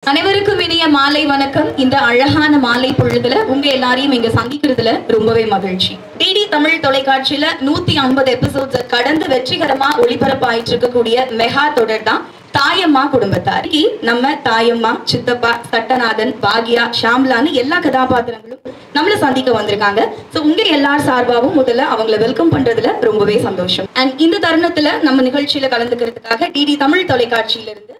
அனைவருக்கும் இனிய மாலை வணக்கம். இந்த அழகான மாலை பொழுதுல உங்க எல்லாரையும் இங்க சந்திக்கிறதுல ரொம்பவே மகிழ்ச்சி. டிடி தமிழ் தொலைக்காட்சியில 150 எபிசோட்ஸ் கடந்து வெற்றிகரமா ஒளிபரப்பாயிட்டு இருக்கக்கூடிய மெகா தொடர் தான் தாயம்மா குடும்பத்தார். நம்ம தாயம்மா, சித்தப்பா, சட்டநாதன், பாக்யா, ஷாம்லான்னு எல்லா கதாபாத்திரங்களும் நம்மள சந்திக்க வந்திருக்காங்க. சோ உங்க எல்லார் சார்பாகவும் முதல்ல அவங்கள வெல்கம் பண்றதுல ரொம்பவே சந்தோஷம். அண்ட் இந்த தருணத்துல நம்ம நிகழ்ச்சியில கலந்துக்கிறதுக்காக டிடி தமிழ் தொலைக்காட்சியில இருந்து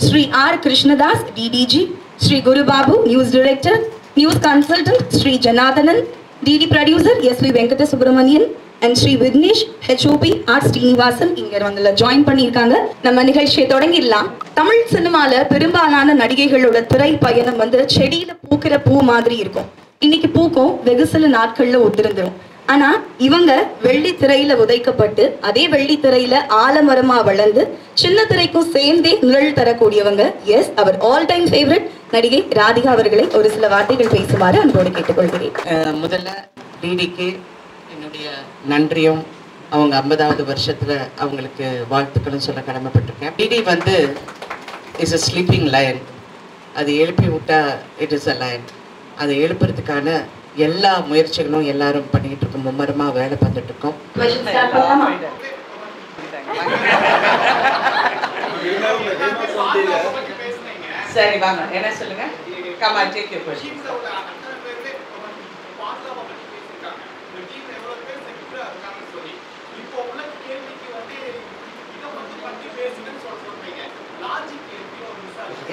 Sri R. Krishnadas, DDG, Sri Guru Babu, News Director, News Consultant, Sri Janathanan, DD Producer, S.V. Venkata Subramanian, and Sri Vignesh, HOP, R. Srinivasan, இங்க வந்து ஜாயின் பண்ணியிருக்காங்க. நம்ம நிகழ்ச்சியை தொடங்கிடலாம். தமிழ் சினிமால பெரும்பாலான நடிகைகளோட திரை பயணம் வந்து செடியில பூக்கிற பூ மாதிரி இருக்கும். இன்னைக்கு பூக்கும், வெகு சில நாட்கள்ல உதிர்ந்துரும். ஆனா இவங்க வெள்ளி திரையில உதைக்கப்பட்டு அதே வெள்ளி திரையில ஆலமரமா வளர்ந்து சின்ன திரைக்கும் சேர்ந்தே நிழல் தரக்கூடியவங்க. எஸ், அவர் ஆல் டைம் ஃபேவரட் நடிகை ராதிகா அவர்களை ஒரு சில வார்த்தைகள் பேசுமாறு அன்போடு கேட்டுக்கொள்கிறேன். முதல்ல டிடிக்கு என்னுடைய நன்றியும் அவங்க 50வது வருஷத்துல அவங்களுக்கு வாழ்த்துக்களும் சொல்ல கடமைப்பட்டிருக்கேன். டிடி வந்து இஸ் அ ஸ்லீப்பிங் லயன். அது எழுப்பி விட்டா இட் இஸ் அ லயன். அதை எழுப்புறதுக்கான எல்லா முயற்சிகளும் எல்லாரும் பண்ணிட்டு இருக்கோம். மும்மரமா வேலை பார்த்துட்டு இருக்கோம். சரி வாங்க, என்ன சொல்லுங்க. Come on, take your question.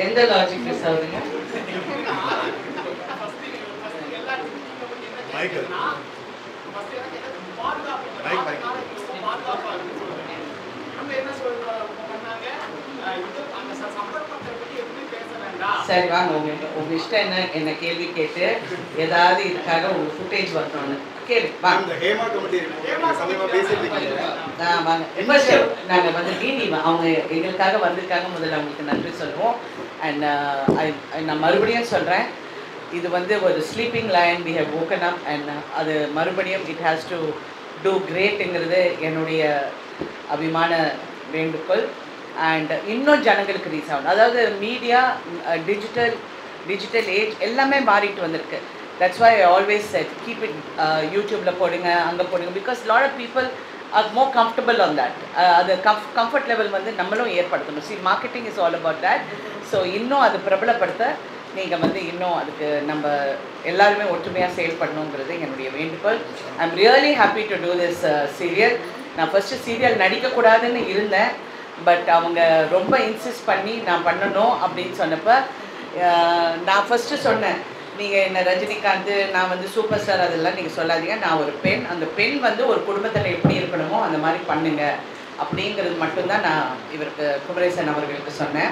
எந்த லாஜிக் மிஸ் ஆகுதுங்க? சரி வாங்க, உங்க இஷ்டம் என்ன, என்ன கேள்வி கேட்டு ஏதாவது இதுக்காக உங்க ஃபுட்டேஜ் வரணும்னு கேள்வி வாங்க. நாங்கள் வந்து டிடி அவங்க எங்களுக்காக வந்திருக்காங்க. முதல்ல அவங்களுக்கு நன்றி சொல்லுவோம். அண்ட் நான் மறுபடியும் சொல்கிறேன், இது வந்து ஒரு sleeping lion. We have woken up and அது மறுபடியும் இட் ஹேஸ் டு டூ கிரேட்டுங்கிறது என்னுடைய அபிமான வேண்டுகோள். அண்ட் இன்னும் ஜனங்களுக்கு ரீச் ஆகணும். அதாவது மீடியா, டிஜிட்டல் ஏஜ் எல்லாமே மாறிட்டு வந்திருக்கு. That's why I always said keep it யூடியூப்பில் போடுங்க, அங்கே போடுங்க. Because lot of people are more comfortable on that. அது கம்ஃபர்ட் லெவல் வந்து நம்மளும் ஏற்படுத்தணும். See, marketing is all about that. So இன்னும் அது பிரபலப்படுத்த நீங்கள் வந்து இன்னும் அதுக்கு நம்ம எல்லாருமே ஒற்றுமையாக செயல்படணுங்கிறது என்னுடைய வேண்டுகோள். I am really happy to do this serial. நான் ஃபஸ்ட்டு சீரியல் நடிக்கக்கூடாதுன்னு இருந்தேன். பட் அவங்க ரொம்ப இன்சிஸ்ட் பண்ணி நான் பண்ணணும் அப்படின்னு சொன்னப்போ நான் ஃபஸ்ட்டு சொன்னேன், நீங்கள் என்ன ரஜினிகாந்த், நான் வந்து சூப்பர் ஸ்டார், அதெல்லாம் நீங்கள் சொல்லாதீங்க. நான் ஒரு பெண், அந்த பெண் வந்து ஒரு குடும்பத்தில் எப்படி இருக்கணுமோ அந்த மாதிரி பண்ணுங்க அப்படிங்கிறது மட்டும்தான் நான் இவருக்கு குமரேசன் அவர்களுக்கு சொன்னேன்.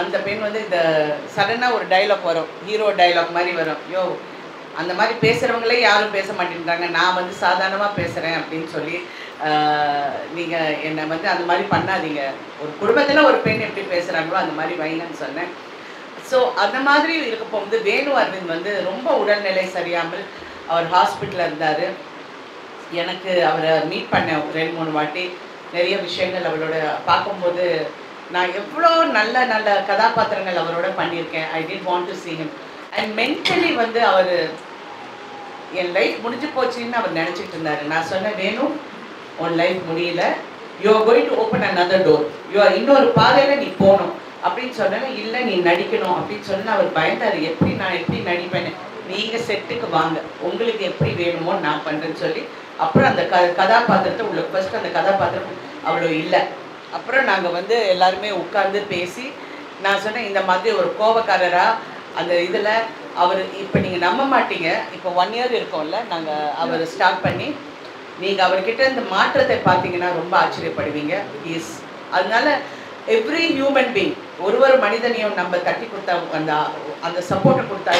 அந்த பெண் வந்து இந்த சடனாக ஒரு டைலாக் வரும், ஹீரோ டைலாக் மாதிரி வரும். யோ, அந்த மாதிரி பேசுகிறவங்களே யாரும் பேச மாட்டேன்றாங்க, நான் வந்து சாதாரணமாக பேசுகிறேன் அப்படின்னு சொல்லி நீங்கள் என்னை வந்து அந்த மாதிரி பண்ணாதீங்க, ஒரு குடும்பத்தில் ஒரு பெண் எப்படி பேசுகிறாங்களோ அந்த மாதிரி வைங்கன்னு சொன்னேன். ஸோ அந்த மாதிரி இருக்க போகும்போது வேணு அரவிந்த் வந்து ரொம்ப உடல்நிலை சரியாமல் அவர் ஹாஸ்பிட்டலில் இருந்தார். எனக்கு அவரை மீட் பண்ணேன் 2-3 வாட்டி. நிறைய விஷயங்கள் அவளோட பார்க்கும்போது நான் எவ்வளோ நல்ல நல்ல கதாபாத்திரங்கள் அவரோட பண்ணியிருக்கேன். I did want to see him. And mentally வந்து அவர் என் லைஃப் முடிஞ்சு போச்சுன்னு அவர் நினச்சிட்டு இருந்தார். நான் சொன்னேன், வேணும், உன் லைஃப் முடியல, you are going to open another door, you are இன்னொரு பாதையில் நீ போகணும் அப்படின்னு சொன்னேன். இல்லை, நீ நடிக்கணும் அப்படின்னு சொன்னால் அவர் பயந்தார். நான் எப்படி நடிப்பேன், நீங்கள் செட்டுக்கு வாங்க, உங்களுக்கு எப்படி வேணுமோ நான் பண்ணுறேன்னு சொல்லி அப்புறம் அந்த கதாபாத்திரத்தை உங்களுக்கு ஃபஸ்ட்டு அந்த கதாபாத்திரம் அவ்வளோ இல்லை. அப்புறம் நாங்கள் வந்து எல்லாருமே உட்கார்ந்து பேசி நான் சொன்னேன், இந்த மாதிரி ஒரு கோபக்காரராக அந்த இதில் அவர் இப்போ நீங்கள் நம்ப மாட்டீங்க, இப்போ 1 year இருக்கோம்ல நாங்கள் அவர் ஸ்டார்ட் பண்ணி, நீங்கள் அவர்கிட்ட இந்த மாற்றத்தை பார்த்தீங்கன்னா ரொம்ப ஆச்சரியப்படுவீங்க. அதனால எவ்ரி ஹியூமன் பீங், ஒரு மனிதனையும் நம்ம தட்டி கொடுத்தா அந்த சப்போர்ட்டை கொடுத்தா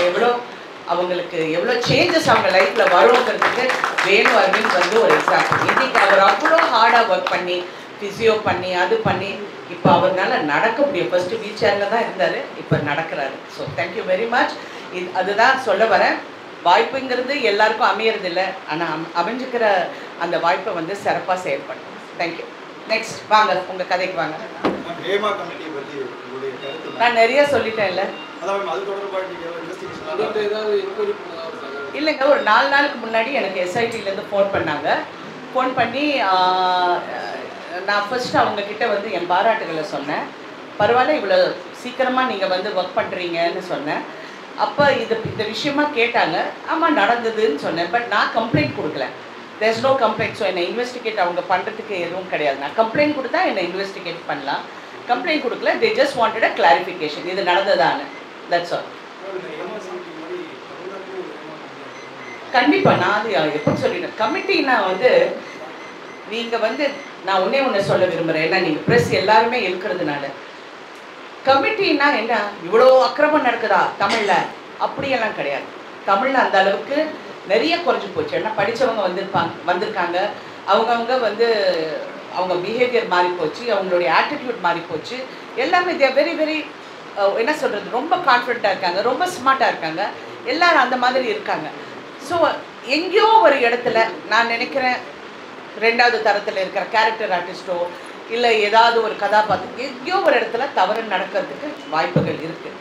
அவங்களுக்கு எவ்வளோ சேஞ்சஸ் அவங்க லைஃப்பில் வருங்கிறதுக்கு வேணு அரவிந்த் வந்து ஒரு எக்ஸாம்பிள். இன்றைக்கி அவர் அவ்வளோ ஹார்டாக ஒர்க் பண்ணி ஃபிசியோ பண்ணி அது பண்ணி இப்போ அவர்னால நடக்க முடியும். ஃபஸ்ட்டு வீல் சேரில் தான் இருந்தார், இப்போ நடக்கிறாரு. So thank you very much. அதுதான் சொல்ல வரேன். வாய்ப்புங்கிறது எல்லாருக்கும் அமையறதில்லை, ஆனால் அமைஞ்சிக்கிற அந்த வாய்ப்பை வந்து சிறப்பாக செயல்படும். தேங்க்யூ. நெக்ஸ்ட் வாங்க, உங்கள் கதைக்கு வாங்க. ஹேமா கமிட்டி பற்றி நான் நிறைய சொல்லிட்டேன்ல. இல்லைங்க, ஒரு 4 நாளுக்கு முன்னாடி எனக்கு எஸ்ஐடிலேருந்து ஃபோன் பண்ணாங்க. ஃபோன் பண்ணி நான் ஃபர்ஸ்ட் அவங்கக்கிட்ட வந்து என் பாராட்டுகளை சொன்னேன். பரவாயில்ல, இவ்வளோ சீக்கிரமாக நீங்கள் வந்து ஒர்க் பண்ணுறீங்கன்னு சொன்னேன். அப்போ இந்த விஷயமா கேட்டாங்க. ஆமாம் நடந்ததுன்னு சொன்னேன். பட் நான் கம்ப்ளைண்ட் கொடுக்கல. There is no complaint. So என்னை இன்வெஸ்டிகேட் அவங்க பண்ணுறதுக்கு எதுவும் கிடையாது. நான் கம்ப்ளைண்ட் கொடுத்தா என்னை இன்வெஸ்டிகேட் பண்ணலாம். கம்ப்ளைண்ட் கொடுக்கல. They just wanted a clarification, இது நடந்ததான்னு. That's all. கண்டிப்பாக நான் அது எப்படி சொல்லிட்டேன். கமிட்டினா வந்து நீங்கள் வந்து நான் ஒன்று சொல்ல விரும்புகிறேன். ஏன்னா நீங்கள் ப்ரெஸ் எல்லாருமே இருக்கிறதுனால, கமிட்டின்னா என்ன இவ்வளோ அக்கிரமம் நடக்குதா தமிழில்? அப்படியெல்லாம் கிடையாது. தமிழில் அந்த அளவுக்கு நிறைய குறைஞ்சி போச்சு. ஏன்னா படித்தவங்க வந்திருக்காங்க. அவங்கவுங்க வந்து அவங்க பிஹேவியர் மாறி போச்சு, அவங்களுடைய ஆட்டிடியூட் மாறி போச்சு. எல்லாமே தே வெரி வெரி என்ன சொல்கிறது, ரொம்ப கான்ஃபிடென்ட்டாக இருக்காங்க, ரொம்ப ஸ்மார்ட்டாக இருக்காங்க. எல்லோரும் அந்த மாதிரி இருக்காங்க. ஸோ எங்கேயோ ஒரு இடத்துல நான் நினைக்கிறேன், 2வது தரத்தில் இருக்கிற கேரக்டர் ஆர்டிஸ்ட்டோ இல்லை ஏதாவது ஒரு கதாபாத்திரம் எங்கேயோ ஒரு இடத்துல தவறு நடக்கிறதுக்கு வாய்ப்புகள் இருக்குது.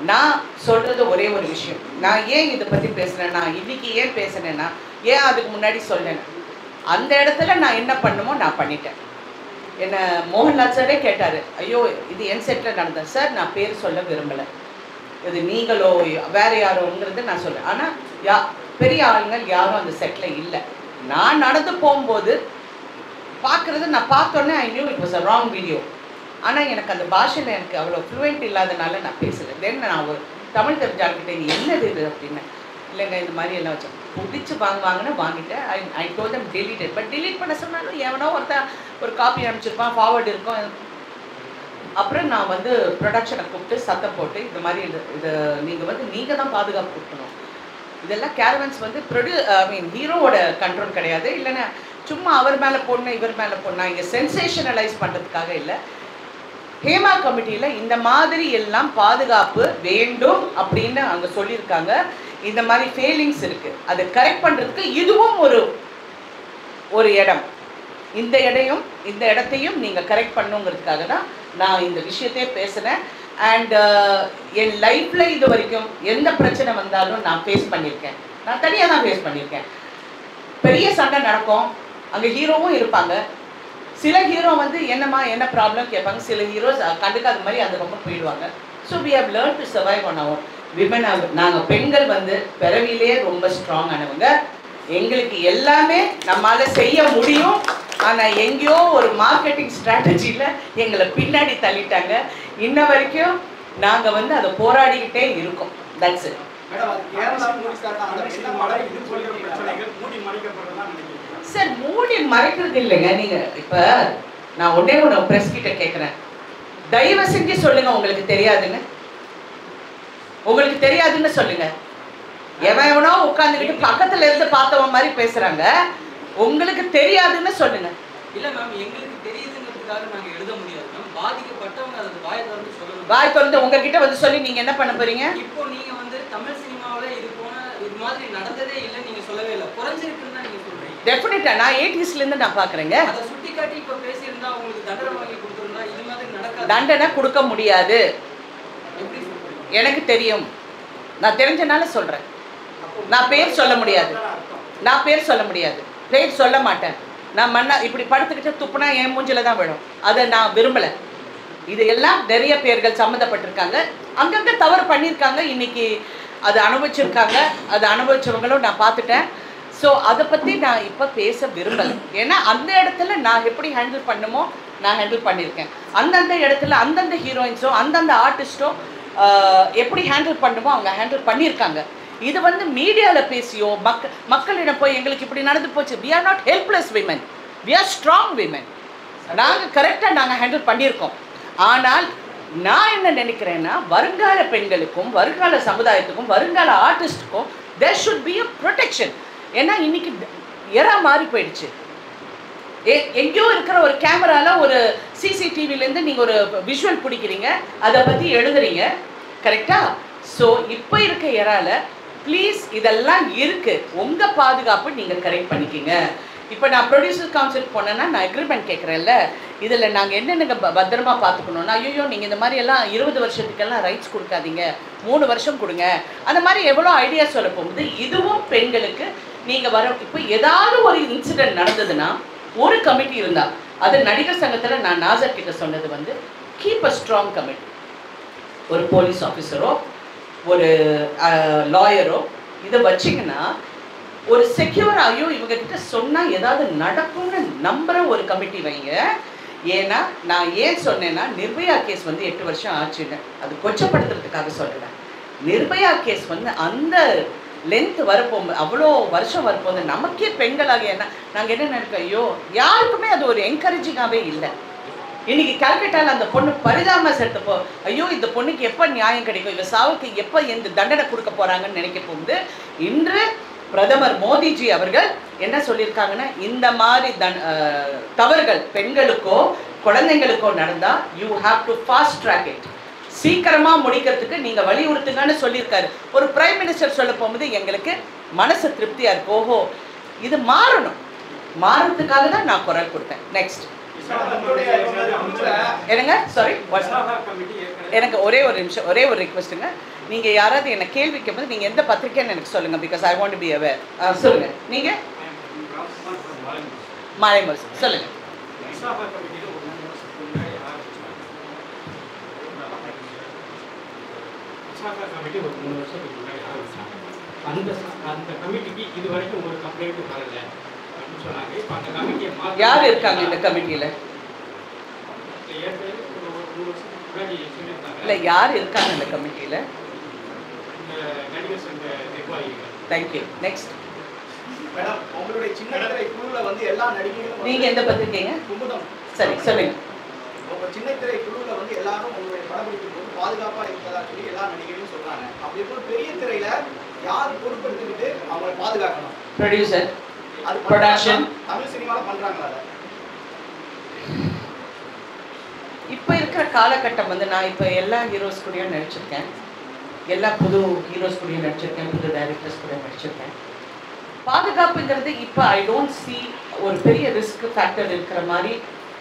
நான் சொல்கிறது ஒரே ஒரு விஷயம். நான் ஏன் இதை பற்றி பேசுகிறேன்னா, இன்றைக்கி ஏன் பேசுனேன்னா, ஏன் அதுக்கு முன்னாடி சொன்னேன், அந்த இடத்துல நான் என்ன பண்ணுமோ நான் பண்ணிட்டேன். என்னை மோகன்லால் சாரே கேட்டார், ஐயோ இது என் செட்டில் நடந்தேன் சார், நான் பேர் சொல்ல விரும்பலை, இது நீங்களோ வேறு யாரோங்கிறது நான் சொல்கிறேன். ஆனால் பெரிய ஆளுங்கள் யாரும் அந்த செட்டில் இல்லை. நான் நடந்து போகும்போது பார்க்குறது, நான் பார்த்தோன்னே I knew it was a wrong video. ஆனால் எனக்கு அந்த பாஷையில் எனக்கு அவ்வளோ ஃப்ளூயண்ட் இல்லாதனால நான் பேசுகிறேன். தென் நான் ஒரு தமிழ் தெரிஞ்சாக்கிட்டேன், இது என்னது இது அப்படின்னு. இல்லைங்க இந்த மாதிரி எல்லாம் வச்சேன், பிடிச்சி வாங்குவாங்கன்னு வாங்கிட்டேன். I told them deleted. But delete பண்ண சொன்னாலும் எவனோ ஒரு காப்பி அனுப்பிச்சிருப்பான், ஃபார்வர்டு இருக்கும். அப்புறம் நான் வந்து ப்ரொடக்ஷனை கூப்பிட்டு சத்தம் போட்டு, இந்த மாதிரி இதை நீங்கள் தான் பாதுகாப்பு கொடுக்கணும். இதெல்லாம் கேரவன்ஸ் வந்து ஹீரோவோட கண்ட்ரோல் கிடையாது. இல்லைன்னா சும்மா அவர் மேலே போடணும் இவர் மேலே போடணும், இங்கே சென்சேஷனலைஸ் பண்ணுறதுக்காக இல்லை. ஹேமா கமிட்டியில் இந்த மாதிரி எல்லாம் பாதுகாப்பு வேண்டும் அப்படின்னு அங்கே சொல்லியிருக்காங்க. இந்த மாதிரி ஃபெயிலிங்ஸ் இருக்குது, அதை கரெக்ட் பண்ணுறதுக்கு இதுவும் ஒரு இடம். இந்த இடத்தையும் நீங்கள் கரெக்ட் பண்ணுங்கிறதுக்காக தான் நான் இந்த விஷயத்தையே பேசுகிறேன். அண்ட் என் லைஃப்பில் இது வரைக்கும் எந்த பிரச்சனை வந்தாலும் நான் ஃபேஸ் பண்ணியிருக்கேன். நான் தனியாக தான் ஃபேஸ் பண்ணியிருக்கேன். பெரிய சண்டை நடக்கும், அங்கே ஹீரோவும் இருப்பாங்க. சில ஹீரோ வந்து என்ன ப்ராப்ளம் கேட்பாங்க. சில ஹீரோஸ் கண்டுக்காத மாதிரி அந்த பக்கம் போயிடுவாங்க. So we have learn to survive on our women. நாங்கள் பெண்கள் வந்து பிறவிலே ரொம்ப ஸ்ட்ராங் ஆனவங்க. எங்களுக்கு எல்லாமே நம்மளால் செய்ய முடியும். ஆனால் எங்கேயோ ஒரு மார்க்கெட்டிங் ஸ்ட்ராட்டஜியில் எங்களை பின்னாடி தள்ளிட்டாங்க. இன்ன வரைக்கும் நாங்கள் வந்து அதை போராடிக்கிட்டே இருக்கோம். That's it. சார் மூடி மறைக்கிறது இல்லைங்க. நீங்கள் இப்போ நான் ஒன்றே ப்ரெஸ் கிட்ட கேட்குறேன், தயவு செஞ்சு சொல்லுங்கள் உங்களுக்கு தெரியாதுன்னு சொல்லுங்கள். எவனோ உட்காந்துக்கிட்டு பக்கத்தில் இருந்து பார்த்தவன் மாதிரி பேசுகிறாங்க. உங்களுக்கு தெரியாதுன்னு சொல்லுங்க. இல்ல மேம், எங்களுக்கு தெரியுதுங்கிறதுக்காக நாங்க எழுத முடியாது மேம். பாதிக்கப்பட்டவங்க அது வாய் திறந்து சொல்லணும். வாய் திறந்து உங்ககிட்ட வந்து சொல்லி நீங்க என்ன பண்ண போறீங்க? இப்போ நீங்க வந்து தமிழ் சினிமாவுல இது மாதிரி நடந்ததே இல்லை நீங்க சொல்லவே இல்லை, குறைஞ்சிருக்குன்னு தான் நீங்க சொல்றீங்க. டெஃபினட்டா நான் 80sல இருந்து நான் பாக்குறேங்க. அதை சுட்டி காட்டி இப்ப பேசியிருந்தா உங்களுக்கு தண்டனை வாங்கி கொடுத்துருந்தா இது மாதிரி நடக்காது. தண்டனை கொடுக்க முடியாது. எப்படி சொல்றீங்க? எனக்கு தெரியும், நான் தெரிஞ்சனால சொல்றேன். நான் பேர் சொல்ல முடியாது, பேர் சொல்ல மாட்டேன். நான் இப்படி படுத்துக்கிட்டு துப்புனா என் மூஞ்சில தான் விடும். அதை நான் விரும்பலை. இது எல்லாம் நிறைய பேர்கள் சம்மந்தப்பட்டிருக்காங்க, அங்கங்கே தவறு பண்ணியிருக்காங்க, இன்னைக்கு அதை அனுபவிச்சிருக்காங்க. அதை அனுபவிச்சவங்களும் நான் பார்த்துட்டேன். ஸோ அதை பற்றி நான் இப்போ பேச விரும்பலை. ஏன்னா அந்த இடத்துல நான் எப்படி ஹேண்டில் பண்ணுமோ நான் ஹேண்டில் பண்ணியிருக்கேன். அந்தந்த இடத்துல அந்தந்த ஹீரோயின்ஸோ அந்தந்த ஆர்டிஸ்ட்டோ எப்படி ஹேண்டில் பண்ணுமோ அவங்க ஹேண்டில் பண்ணியிருக்காங்க. இது வந்து மீடியாவில் பேசியோ மக்களிடம் போய் எங்களுக்கு இப்படி நடந்து போச்சு. We are not helpless women, we are strong women. நாங்கள் கரெக்டாக நாங்கள் ஹேண்டில் பண்ணியிருக்கோம். ஆனால் நான் என்ன நினைக்கிறேன்னா, வருங்கால பெண்களுக்கும் வருங்கால சமுதாயத்துக்கும் வருங்கால ஆர்டிஸ்ட்டுக்கும் they should be a protection. ஏன்னா இன்னைக்கு எரா மாறி போயிடுச்சு. எங்கேயோ இருக்கிற ஒரு கேமராவில் ஒரு சிசிடிவிலேருந்து நீங்கள் ஒரு விஷுவல் பிடிக்கிறீங்க, அதை பற்றி எழுதுறீங்க, கரெக்டாக? ஸோ இப்போ இருக்க எரால ப்ளீஸ் இதெல்லாம் இருக்குது, உங்கள் பாதுகாப்பு நீங்கள் கரெக்ட் பண்ணிக்கிங்க. இப்போ நான் ப்ரொடியூசர் கவுன்சில் போனேன்னா நான் அக்ரிமெண்ட் கேட்குறேன்ல, இதில் நாங்கள் என்னென்ன பத்திரமா பார்த்துக்கணும்னா, ஐயோ நீங்கள் இந்த மாதிரி எல்லாம் 20 வருஷத்துக்கெல்லாம் ரைட்ஸ் கொடுக்காதீங்க, 3 வருஷம் கொடுங்க, அந்த மாதிரி எவ்வளோ ஐடியா சொல்ல போகுது. இதுவும் பெண்களுக்கு நீங்கள் வர இப்போ ஏதாவது ஒரு இன்சிடென்ட் நடந்ததுன்னா ஒரு கமிட்டி இருந்தால், அது நடிகர் சங்கத்தில் நான் நாசர் கிட்ட சொன்னது வந்து கீப் அ ஸ்ட்ராங் கமிட்டி. ஒரு போலீஸ் ஆஃபீஸரோ ஒரு லாயரோ இதை வச்சிங்கன்னா ஒரு செக்யூர் ஐயோ இவங்க கிட்ட சொன்னால் ஏதாவது நடக்கும்னு நம்புகிற ஒரு கமிட்டி வைங்க. ஏன்னா நான் ஏன் சொன்னேன்னா, நிர்பயா கேஸ் வந்து 8 வருஷம் ஆச்சுங்க. அது கொச்சப்படுத்துறதுக்காக சொல்கிறேன். நிர்பயா கேஸ் வந்து அந்த லென்த் வரப்போகும்போது, அவ்வளோ வருஷம் வரப்போகுது, நமக்கே பெண்களாக என்ன நாங்கள் என்ன நினைக்கிறோம், ஐயோ யாருக்குமே அது ஒரு என்கரேஜிங்காகவே இல்லை. இன்னைக்கு கல்கட்டாவில் அந்த பொண்ணு பரிதாபமாக செலுத்தப்போ, ஐயோ இந்த பொண்ணுக்கு எப்போ நியாயம் கிடைக்கும், இவ சாவுக்கு எப்போ எந்த தண்டனை கொடுக்க போகிறாங்கன்னு நினைக்க போகுது. இன்று பிரதமர் மோடிஜி அவர்கள் என்ன சொல்லியிருக்காங்கன்னா, இந்த மாதிரி தவறுகள் பெண்களுக்கோ குழந்தைங்களுக்கோ நடந்தால் you have to fast track it, சீக்கிரமாக முடிக்கிறதுக்கு நீங்கள் வலியுறுத்துங்கன்னு சொல்லியிருக்காரு. ஒரு பிரைம் மினிஸ்டர் சொல்ல போகும்போது எங்களுக்கு மனசு திருப்தியாக இருக்கு. ஓஹோ இது மாறணும், மாறதுக்காக தான் நான் குரல் கொடுத்தேன். நெக்ஸ்ட் என்னங்க, சாரி, எனக்கு ஒரே ஒரு நிமிஷம், ஒரே ஒரு ரிக்வெஸ்ட்டுங்க. நீங்கள் யாராவது என்ன கேள்வி கேட்கும்போது நீங்கள் எந்த பத்திரிக்கைன்னு எனக்கு சொல்லுங்கள், because I want to be aware. சொல்லுங்கள், நீங்கள் மாலைமர் சொல்லுங்கள். யார் இருக்காங்க இந்த கமிட்டியில்? இல்லை, யார் இருக்காங்க இந்த கமிட்டியில்? தேங்க்யூ. நெக்ஸ்ட். நீங்க எந்த பத்திரிக்கைங்க? சரி சொல்லுங்க. உங்க சின்ன திரை குழுவில் வந்து எல்லாரும் உங்களுடைய படப்பிடிக்கும் போது பாதுகாப்பா இருப்பதா சொல்லி எல்லா நடிகர்களும் சொல்றாங்க. அப்படி போல பெரிய திரையில யார் பொறுப்பெடுத்துக்கிட்டு அவங்களை பாதுகாக்கணும்? ப்ரொடியூசர், அது ப்ரொடக்ஷன். தமிழ் சினிமாவில் பண்றாங்களா? அதை இப்போ இருக்கிற காலகட்டம் வந்து நான் இப்போ எல்லா ஹீரோஸ் கூடயும் நடிச்சிருக்கேன், எல்லா புது ஹீரோஸ் கூடயும் நடிச்சிருக்கேன், புது டைரக்டர்ஸ் கூட நடிச்சிருக்கேன். பாதுகாப்புங்கிறது இப்போ ஐ டோன்ட் சி ஒரு பெரிய ரிஸ்க் ஃபேக்டர் இருக்கிற மாதிரி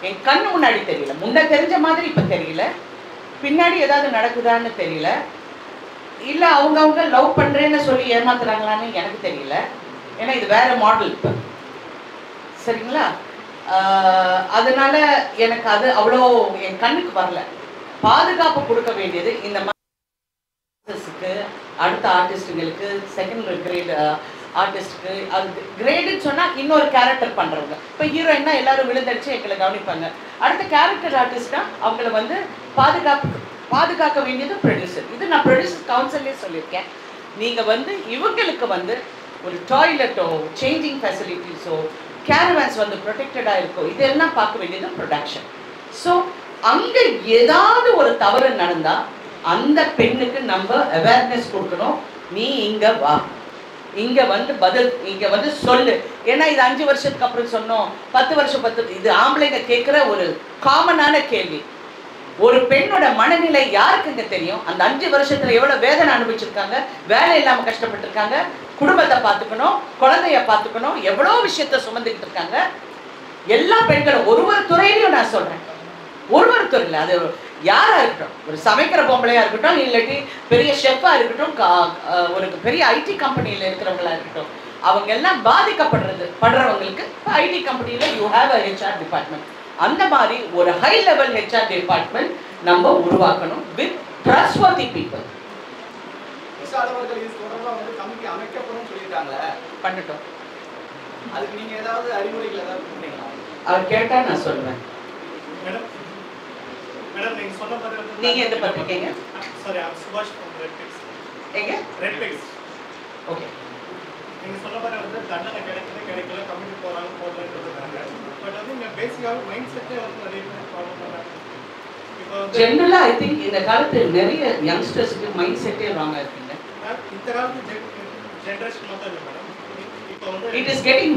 என் கண்ணு முன்னாடி தெரியல. முன்ன தெரிஞ்ச மாதிரி இப்போ தெரியல. பின்னாடி ஏதாவது நடக்குதான்னு தெரியல. இல்லை அவங்க லவ் பண்ணுறேன்னு சொல்லி ஏமாத்துறாங்களான்னு எனக்கு தெரியல. ஏன்னா இது வேற மாடல் இப்போ, சரிங்களா? அதனால எனக்கு அது அவ்வளோ என் கண்ணுக்கு வரல. பாதுகாப்பு கொடுக்க வேண்டியது இந்த மாதிரி அடுத்த ஆர்டிஸ்டுங்களுக்கு, செகண்ட் கிரேட் ஆர்டிஸ்ட்டுக்கு. அது கிரேடுன்னு சொன்னால் இன்னொரு கேரக்டர் பண்ணுறவங்க. இப்போ ஹீரோயின்னா எல்லாரும் விழுந்தடிச்சு எங்களை கவனிப்பாங்க. அடுத்த கேரக்டர் ஆர்டிஸ்ட்னா அவங்கள வந்து பாதுகாக்க வேண்டியது ப்ரொடியூசர். இது நான் ப்ரொடியூசர் கவுன்சிலே சொல்லியிருக்கேன். நீங்கள் வந்து இவங்களுக்கு வந்து ஒரு டாய்லெட்டோ சேஞ்சிங் ஃபெசிலிட்டிஸோ கேரவேன்ஸ் வந்து ப்ரொடெக்டடாக இருக்கோ, இதெல்லாம் பார்க்க வேண்டியது ப்ரொடக்ஷன். ஸோ அங்கே ஏதாவது ஒரு தவறு நடந்தால் அந்த பெண்ணுக்கு நம்ம அவேர்னஸ் கொடுக்கணும். நீ இங்கே வா, இங்கே வந்து பதில், இங்கே வந்து சொல்லு. ஏன்னா இது 5 வருஷத்துக்கு அப்புறம் சொன்னோம், 10 வருஷம் 10, இது ஆம்பளைங்க கேட்குற ஒரு காமனான கேள்வி. ஒரு பெண்ணோட மனநிலை யாருக்குங்க தெரியும்? அந்த 5 வருஷத்துல எவ்வளவு வேதனை அனுபவிச்சிருக்காங்க, வேலை இல்லாம கஷ்டப்பட்டிருக்காங்க, குடும்பத்தை பார்த்துக்கணும், குழந்தைய பார்த்துக்கணும், எவ்வளோ விஷயத்த சுமந்துக்கிட்டு இருக்காங்க. எல்லா பெண்களும் ஒரு துறையிலையும் நான் சொல்றேன், ஒரு துறையில் அது யாரா இருக்கட்டும், ஒரு சமைக்கிற பொம்பளையா இருக்கட்டும், இல்லாட்டி பெரிய ஷெஃபா இருக்கட்டும், ஒரு பெரிய ஐடி கம்பெனியில் இருக்கிறவங்களா இருக்கட்டும், அவங்க எல்லாம் படுறவங்களுக்கு ஐடி கம்பெனியில you have a HR department. அந்த மாதிரி ஒரு ஹை லெவல் HR டிபார்ட்மெண்ட் நம்ம உருவாக்கணும் வித் ட்ரஸ்ட்வர்தி பீப்புள். அமைக்கப்படும் சொல்லிட்டாங்களே, பண்ணட்டும். அதுக்கு நீங்க ஏதாவது அறிவுரைகள் ஏதாவது கொடுத்தீங்களா? அவர் கேட்டா நான் சொல்லுவேன். மேடம் நீங்க சொன்ன மாதிரி நீங்க எந்த பத்திரிக்கைங்க? சாரி, சுபாஷ் ரெட் பிக்ஸ். எங்க? Red Pix. ஓகே. நீங்க சொன்ன மாதிரி வந்து தண்டனை கிடைக்கல கமிட்டி போடலன்றதுனால, பட் வந்து நீங்க பேசிக்காக மைண்ட் செட்டே வந்து நிறைய பேர் ப்ராப்ளம் பண்ணாங்க. இப்போ வந்து ஜெனரலா ஐ திங்க் இந்த காலத்துல நிறைய யங்ஸ்டர்ஸ்க்கு மைண்ட் செட்டே ராங்கா இருக்குங்க. இந்த காலத்து ஜெனரேஷன் மட்டும் இல்லை மேடம், இப்போ வந்து இட் இஸ் கெட்டிங்.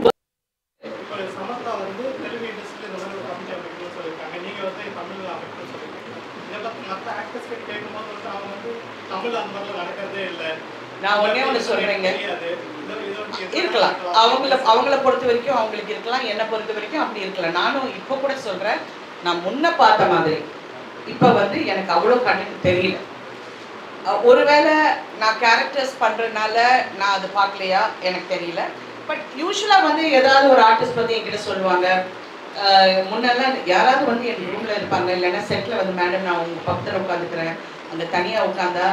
இப்போ சமஸ்தா வந்து தெலுங்கு இண்டஸ்ட்ரியில் இந்த மாதிரி ஒரு கமிட்டி அமைக்கணும்னு சொல்லியிருக்காங்க. நீங்க வந்து தமிழ் அமைக்கணும்னு சொல்லியிருக்கீங்க. இதை பற்றி மற்ற ஆக்டர்ஸ் கிட்ட கேட்கும்போது வந்து அவங்க வந்து தமிழ் அந்த மாதிரிலாம் நடக்கிறதே இல்லை, நான் ஒண்ணே ஒன்று சொல்றேங்க. இருக்கலாம். அவங்கள பொறுத்த வரைக்கும் அவங்களுக்கு இருக்கலாம், என்னை பொறுத்த வரைக்கும் அப்படி இருக்கலாம். நானும் இப்போ கூட சொல்றேன், நான் முன்ன பார்த்த மாதிரி இப்போ வந்து எனக்கு அவ்வளோ கண்ணுக்கு தெரியல. ஒருவேளை நான் கேரக்டர்ஸ் பண்றதுனால நான் அது பார்க்கலையா எனக்கு தெரியல. பட் யூஸ்வலாக வந்து ஏதாவது ஒரு ஆர்டிஸ்ட் பற்றி என்கிட்ட சொல்லுவாங்க. முன்னெல்லாம் யாராவது வந்து என் ரூமில் இருப்பாங்க, இல்லைன்னா செட்டில் வந்து மேடம் நான் உங்கள் பக்கத்தில் உட்காந்துக்கிறேன், அங்கே தனியாக உட்காந்தா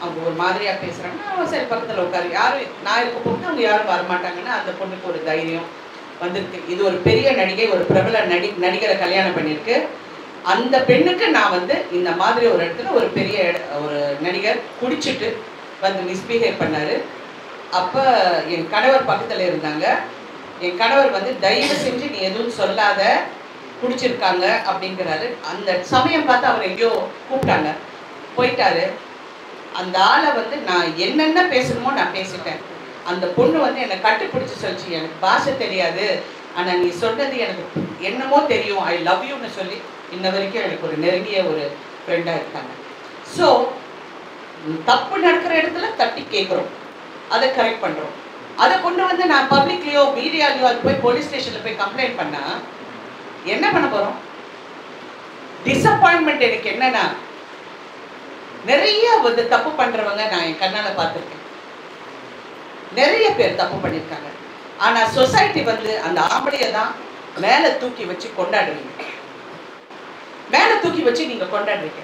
அவங்க ஒரு மாதிரியாக பேசுகிறாங்கன்னா சரி பக்கத்தில் உட்காரு, யாரும் நான் இருக்க போட்டு அவங்க யாரும் வரமாட்டாங்கன்னா அந்த பொண்ணுக்கு ஒரு தைரியம் வந்துருக்கு. இது ஒரு பெரிய நடிகை, ஒரு பிரபல நடிகரை கல்யாணம் பண்ணியிருக்கு. அந்த பெண்ணுக்கு நான் வந்து இந்த மாதிரி ஒரு இடத்துல ஒரு பெரிய ஒரு நடிகர் குடிச்சிட்டு வந்து மிஸ்பிஹேவ் பண்ணார். அப்போ என் கணவர் பக்கத்தில் இருந்தாங்க. என் கணவர் வந்து தயவு செஞ்சு நீ எதுவும் சொல்லாத, குடிச்சிருக்காங்க அப்படிங்கிறாரு. அந்த சமயம் பார்த்து அவர் எங்கேயோ கூப்பிட்டாங்க, போயிட்டாரு. அந்த ஆளை வந்து நான் என்னென்ன பேசணுமோ நான் பேசிட்டேன். அந்த பொண்ணு வந்து என்னை கட்டுப்பிடிச்சு சொல்லிச்சு, எனக்கு பாஷை தெரியாது ஆனால் நீ சொன்னது எனக்கு என்னமோ தெரியும், ஐ லவ் யூன்னு சொல்லி இன்ன வரைக்கும் எனக்கு ஒரு நெருங்கிய ஒரு ஃப்ரெண்டாக இருக்காங்க. ஸோ தப்பு நடக்கிற இடத்துல தட்டி கேட்குறோம், அதை கரெக்ட் பண்ணுறோம். அதை கொண்டு வந்து நான் பப்ளிக்லேயோ மீடியாலேயோ அது போய் போலீஸ் ஸ்டேஷனில் போய் கம்ப்ளைண்ட் பண்ணால் என்ன பண்ண போகிறோம்? டிசப்பாயின்மெண்ட் எனக்கு என்னன்னா, நிறைய வந்து தப்பு பண்ணுறவங்க நான் என் கண்ணால் பார்த்துருக்கேன். நிறைய பேர் தப்பு பண்ணியிருக்காங்க. ஆனால் சொசைட்டி வந்து அந்த ஆம்பளையை தான் மேலே தூக்கி வச்சு கொண்டாடுறீங்க, மேலே தூக்கி வச்சு நீங்கள் கொண்டாடுறீங்க.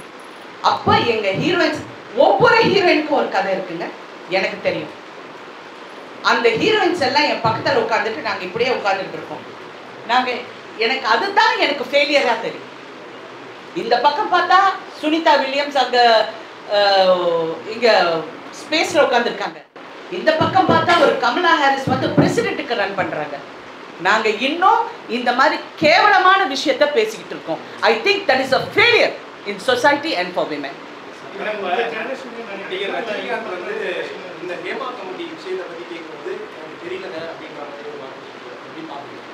அப்போ எங்கள் ஹீரோயின்ஸ், ஒவ்வொரு ஹீரோயினுக்கும் ஒரு கதை இருக்குங்க, எனக்கு தெரியும். அந்த ஹீரோயின்ஸ் எல்லாம் என் பக்கத்தில் உட்காந்துட்டு நாங்கள் இப்படியே உட்காந்துட்டு இருக்கோம். எனக்கு அதுதான் எனக்கு ஃபெயிலியராக தெரியும். இந்த பக்கம் பார்த்தா சுனிதா வில்லியம்ஸ் அங்கே இங்கே ஸ்பேஸில் உட்காந்துருக்காங்க. இந்த பக்கம் பார்த்தா ஒரு கமலா ஹாரிஸ் வந்து பிரசிடென்ட்டுக்கு ரன் பண்ணுறாங்க. நாங்கள் இன்னும் இந்த மாதிரி கேவலமான விஷயத்த பேசிக்கிட்டு இருக்கோம். I think that is a failure in society and for women.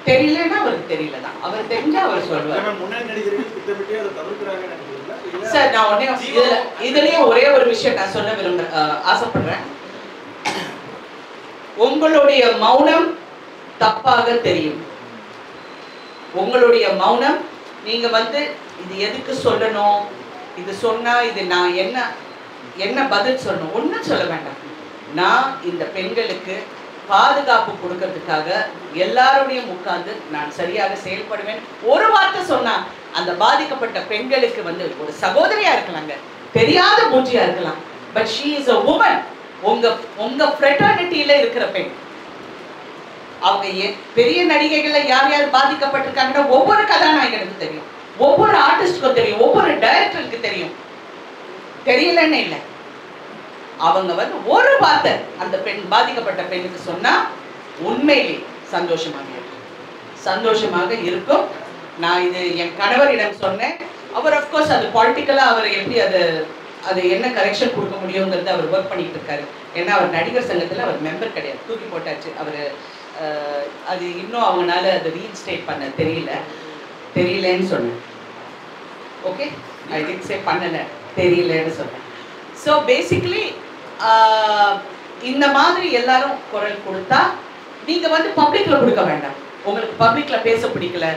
தெரியலன்னா அவருக்கு தெரியல தான், அவர் தெரிஞ்சா அவர் சொல்வார். சார் நான் உடனே இதுலயும் ஒரே ஒரு விஷயம் நான் சொல்ல ஆசைப்படுறேன். உங்களுடைய மௌனம் தப்பாக தெரியும். உங்களுடைய மௌனம், நீங்க வந்து இது எதுக்கு சொல்லணும், இது சொன்னா இது நான் என்ன பதில் சொல்லணும், ஒன்றும் சொல்ல வேண்டாம். நான் இந்த பெண்களுக்கு பாதுகாப்பு கொடுக்கறதுக்காக எல்லாரோடையும் உட்கார்ந்து நான் சரியாக செயல்படுவேன். ஒரு வார்த்தை சொன்னா அந்த பாதிக்கப்பட்ட பெண்களுக்கு வந்து ஒரு சகோதரியா இருக்கலாங்க, தெரியாத மூஞ்சியா இருக்கலாம், but she is a woman. உங்க ஃப்ரெட்டர்னிட்டியில இருக்கிற பெண். அவங்க பெரிய நடிகைகள்ல யார் யார் பாதிக்கப்பட்டிருக்காங்கன்னா ஒவ்வொரு கதாநாயகனுக்கும் தெரியும், ஒவ்வொரு ஆர்டிஸ்டுக்கும் தெரியும், ஒவ்வொரு டைரக்டருக்கு தெரியும். தெரியலன்னு இல்லை, அவங்க வந்து ஒரு வார்த்தை அந்த பெண் பாதிக்கப்பட்ட பெண்ணுக்கு சொன்னா உண்மையிலே சந்தோஷமாக இருக்கும். நான் இது என் கணவரிடம் சொன்னேன். அவர் அஃப்கோர்ஸ் அது பாலிட்டிக்கலா அவர் எப்படி அது என்ன கரெக்ஷன் கொடுக்க முடியுங்கிறது அவர் ஒர்க் பண்ணிட்டு இருக்காரு. ஏன்னா அவர் நடிகர் சங்கத்தில் அவர் மெம்பர் கிடையாது, தூக்கி போட்டாச்சு. அவர் அது இன்னும் அவங்களால அதை ரீஇன்ஸ்டேட் பண்ண தெரியலன்னு சொன்னேன். ஓகே, ஐ டிட் சே பண்ணல, தெரியலன்னு சொன்னேன். ஸோ பேசிக்கலி இந்த மாதிரி எல்லாரும் குரல் கொடுத்தா நீங்க வந்து பப்ளிக்ல கொடுக்க வேண்டாம். உங்களுக்கு பப்ளிக்ல பேச பிடிக்கல,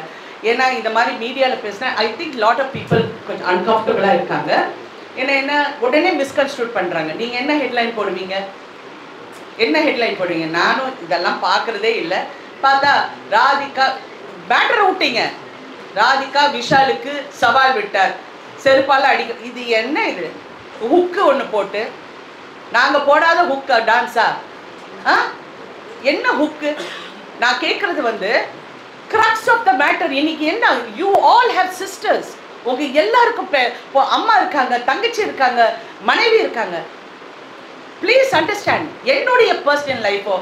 ஏன்னா இந்த மாதிரி மீடியாவில் பேசினா I think lot of people கொஞ்சம் அன்கம்ஃபர்டபுளாக இருக்காங்க. என்ன உடனே மிஸ்கன்ஸ்ட்ரூட் பண்ணுறாங்க. நீங்கள் என்ன ஹெட்லைன் போடுவீங்க? நானும் இதெல்லாம் பார்க்குறதே இல்லை. பார்த்தா ராதிகா பேட்டரை விட்டீங்க, ராதிகா விஷாலுக்கு சவால் விட்டார், செருப்பால் அடிக்க. இது என்ன? இது ஹுக்கு ஒன்று போட்டு, நாங்கள் போடாத ஹுக்கு டான்ஸா? என்ன ஹுக்கு? நான் கேட்குறது வந்து கிரக்ஸ் ஆஃப் த மேட்டர். இன்னைக்கு என்ன, யூ ஆல் ஹேவ் சிஸ்டர்ஸ். உங்கள் எல்லாருக்கும் அம்மா இருக்காங்க, தங்கச்சி இருக்காங்க, மனைவி இருக்காங்க. Please understand. என்னுடைய பர்சனல் லைஃபோ